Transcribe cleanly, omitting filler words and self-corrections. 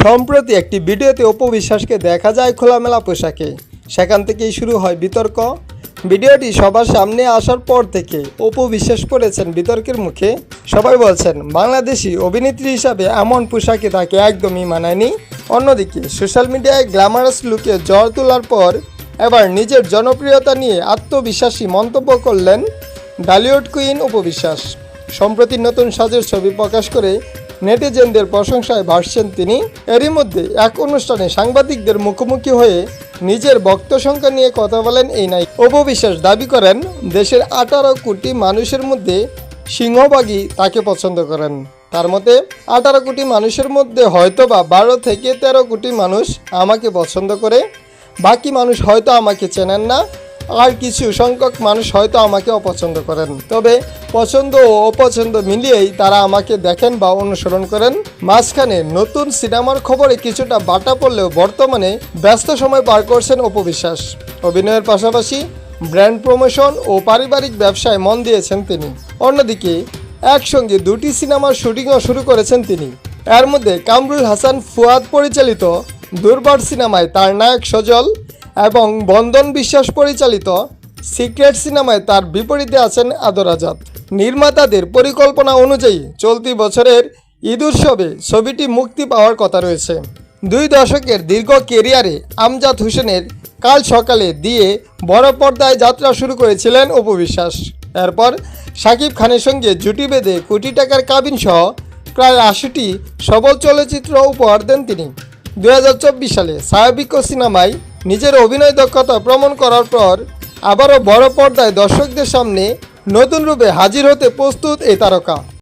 সম্প্রতি একটি ভিডিওতে অপু বিশ্বাসকে দেখা যায় খোলামেলা পোশাকে। সেখান থেকেই শুরু হয় বিতর্ক। ভিডিওটি সবার সামনে আসার পর থেকে অপু বিশ্বাস পড়েছেন বিতর্কের মুখে। সবাই বলছেন বাংলাদেশি অভিনেত্রী হিসাবে এমন পোশাকে তাকে একদমই মানায়নি। অন্যদিকে সোশ্যাল মিডিয়ায় গ্ল্যামারাস লুকে ঝড় তোলার পর এবার নিজের জনপ্রিয়তা নিয়ে আত্মবিশ্বাসী মন্তব্য করলেন ঢালিউড কুইন অপু বিশ্বাস। সম্প্রতি নতুন সাজের ছবি প্রকাশ করে নেটিজেনদের প্রশংসায় ভাসছেন তিনি। এরই মধ্যে এক অনুষ্ঠানে সাংবাদিকদের মুখোমুখি হয়ে নিজের ভক্ত সংখ্যা নিয়ে কথা বলেন এই নায়িকা। অপু বিশ্বাস দাবি করেন দেশের 18 কোটি মানুষের মধ্যে সিংহভাগই তাকে পছন্দ করেন। তার মতে 18 কোটি মানুষের মধ্যে হয়তোবা 12 থেকে 13 কোটি মানুষ আমাকে পছন্দ করে, বাকি মানুষ হয়তো আমাকে চেনেন না, আর কিছু সংখ্যক মানুষ হয়তো আমাকে অপছন্দ করেন। তবে পছন্দ ও অপছন্দ মিলিয়েই তারা আমাকে দেখেন বা অনুসরণ করেন। মাঝখানে নতুন সিনেমার খবরে কিছুটা বাটা পড়লেও বর্তমানে ব্যস্ত সময় পার করছেন অপু বিশ্বাস। অভিনয়ের পাশাপাশি ব্র্যান্ড প্রমোশন ও পারিবারিক ব্যবসায় মন দিয়েছেন তিনি। অন্যদিকে একসঙ্গে 2টি সিনেমার শুটিংও শুরু করেছেন তিনি। এর মধ্যে কামরুল হাসান ফুয়াদ পরিচালিত দুর্বার সিনেমায় তার নায়ক সজল এবং বন্দন বিশ্বাস পরিচালিত সিক্রেট সিনেমায় তার বিপরীতে আছেন আদর আজাদ। নির্মাতাদের পরিকল্পনা অনুযায়ী চলতি বছরের ঈদ উৎসবে ছবিটি মুক্তি পাওয়ার কথা রয়েছে। 2 দশকের দীর্ঘ কেরিয়ারে আমজাদ হোসেনের কাল সকালে দিয়ে বড় পর্দায় যাত্রা শুরু করেছিলেন অপু বিশ্বাস। এরপর শাকিব খানের সঙ্গে জুটি বেঁধে কোটি টাকার কাবিন সহ প্রায় 80টি সফল চলচ্চিত্র উপহার দেন তিনি। 2024 সালে স্বাভাবিক সিনেমায় নিজের অভিনয় দক্ষতা প্রমাণ করার পর আবারও বড় পর্দায় দর্শকদের সামনে নতুন রূপে হাজির হতে প্রস্তুত এই তারকা।